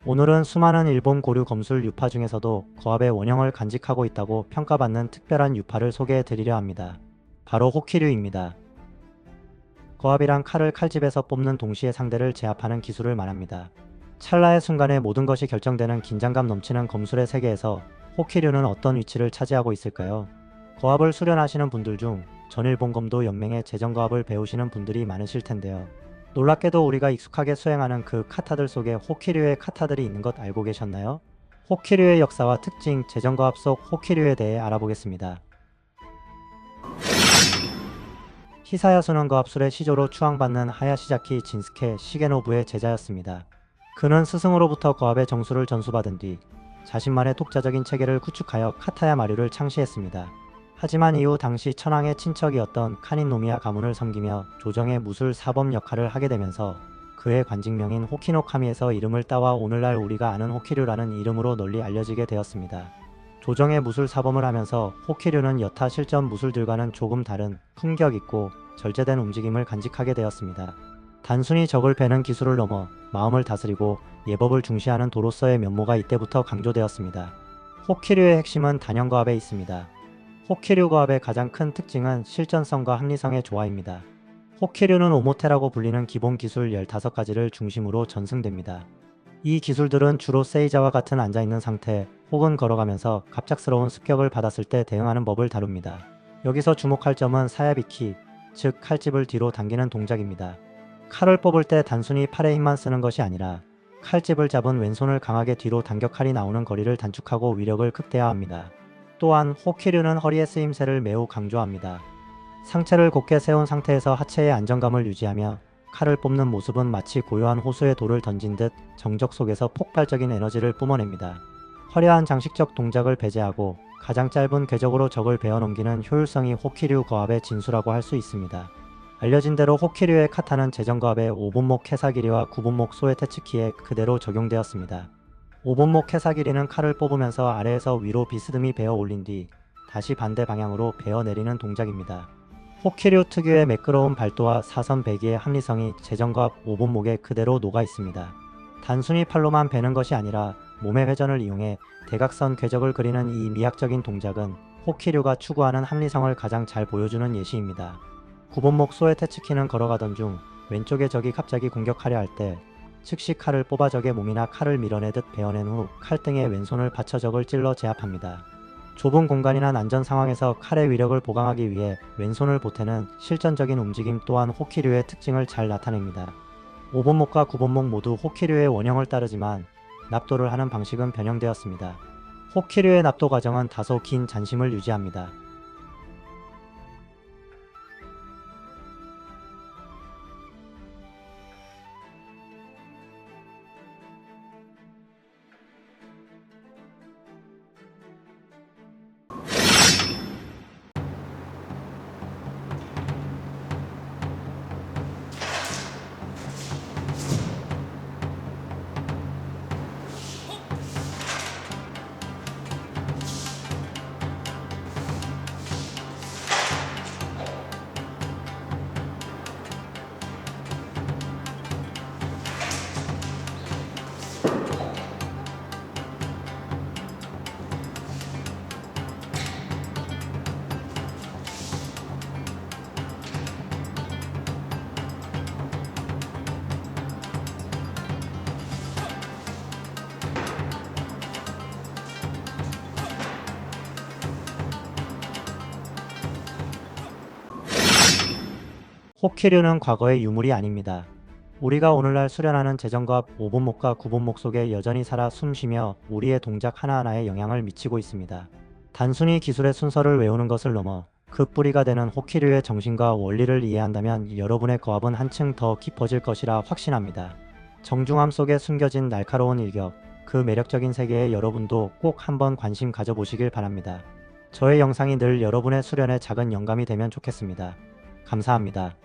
오늘은 수많은 일본 고류 검술 유파 중에서도 고압의 원형을 간직하고 있다고 평가받는 특별한 유파를 소개해 드리려 합니다. 바로 호키류입니다. 고압이란 칼을 칼집에서 뽑는 동시에 상대를 제압하는 기술을 말합니다. 찰나의 순간에 모든 것이 결정되는 긴장감 넘치는 검술의 세계에서 호키류는 어떤 위치를 차지하고 있을까요? 고압을 수련하시는 분들 중 전일본검도 연맹의 제정고압을 배우시는 분들이 많으실 텐데요. 놀랍게도 우리가 익숙하게 수행하는 그 카타들 속에 호키류의 카타들이 있는 것 알고 계셨나요? 호키류의 역사와 특징, 제정고압 속 호키류에 대해 알아보겠습니다. 히사야수는 고압술의 시조로 추앙받는 하야시자키 진스케 시게노부의 제자였습니다. 그는 스승으로부터 고압의 정수를 전수받은 뒤 자신만의 독자적인 체계를 구축하여 카타야 마류를 창시했습니다. 하지만 이후 당시 천황의 친척이었던 카닌노미야 가문을 섬기며 조정의 무술 사범 역할을 하게 되면서 그의 관직명인 호키노카미에서 이름을 따와 오늘날 우리가 아는 호키류라는 이름으로 널리 알려지게 되었습니다. 조정의 무술 사범을 하면서 호키류는 여타 실전 무술들과는 조금 다른 품격 있고 절제된 움직임을 간직하게 되었습니다. 단순히 적을 베는 기술을 넘어 마음을 다스리고 예법을 중시하는 도로서의 면모가 이때부터 강조되었습니다. 호키류의 핵심은 단연고압에 있습니다. 호키류 고압의 가장 큰 특징은 실전성과 합리성의 조화입니다. 호키류는 오모테라고 불리는 기본 기술 15가지를 중심으로 전승됩니다. 이 기술들은 주로 세이자와 같은 앉아있는 상태 혹은 걸어가면서 갑작스러운 습격을 받았을 때 대응하는 법을 다룹니다. 여기서 주목할 점은 사야비키, 즉 칼집을 뒤로 당기는 동작입니다. 칼을 뽑을 때 단순히 팔의 힘만 쓰는 것이 아니라 칼집을 잡은 왼손을 강하게 뒤로 당겨 칼이 나오는 거리를 단축하고 위력을 극대화합니다. 또한 호키류는 허리의 쓰임새를 매우 강조합니다. 상체를 곧게 세운 상태에서 하체의 안정감을 유지하며 칼을 뽑는 모습은 마치 고요한 호수에 돌을 던진 듯 정적 속에서 폭발적인 에너지를 뿜어냅니다. 화려한 장식적 동작을 배제하고 가장 짧은 궤적으로 적을 베어넘기는 효율성이 호키류 고압의 진수라고 할 수 있습니다. 알려진 대로 호키류의 카타는 제정고압의 5분목 헤사기리와 9분목 소에테츠키에 그대로 적용되었습니다. 5분목 헤사기리는 칼을 뽑으면서 아래에서 위로 비스듬히 베어 올린 뒤 다시 반대 방향으로 베어 내리는 동작입니다. 호키류 특유의 매끄러운 발도와 사선 배기의 합리성이 제정고압 5분목에 그대로 녹아 있습니다. 단순히 팔로만 베는 것이 아니라 몸의 회전을 이용해 대각선 궤적을 그리는 이 미학적인 동작은 호키류가 추구하는 합리성을 가장 잘 보여주는 예시입니다. 9분목 소에테츠키는 걸어가던 중 왼쪽의 적이 갑자기 공격하려 할 때 즉시 칼을 뽑아 적의 몸이나 칼을 밀어내듯 베어낸 후 칼등에 왼손을 받쳐 적을 찔러 제압합니다. 좁은 공간이나 난전 상황에서 칼의 위력을 보강하기 위해 왼손을 보태는 실전적인 움직임 또한 호키류의 특징을 잘 나타냅니다. 5분목과 9분목 모두 호키류의 원형을 따르지만 납도를 하는 방식은 변형되었습니다. 호키류의 납도 과정은 다소 긴 잔심을 유지합니다. 호키류는 과거의 유물이 아닙니다. 우리가 오늘날 수련하는 제정고압 5분목과 9분목 속에 여전히 살아 숨쉬며 우리의 동작 하나하나에 영향을 미치고 있습니다. 단순히 기술의 순서를 외우는 것을 넘어 그 뿌리가 되는 호키류의 정신과 원리를 이해한다면 여러분의 고압은 한층 더 깊어질 것이라 확신합니다. 정중함 속에 숨겨진 날카로운 일격, 그 매력적인 세계에 여러분도 꼭 한번 관심 가져보시길 바랍니다. 저의 영상이 늘 여러분의 수련에 작은 영감이 되면 좋겠습니다. 감사합니다.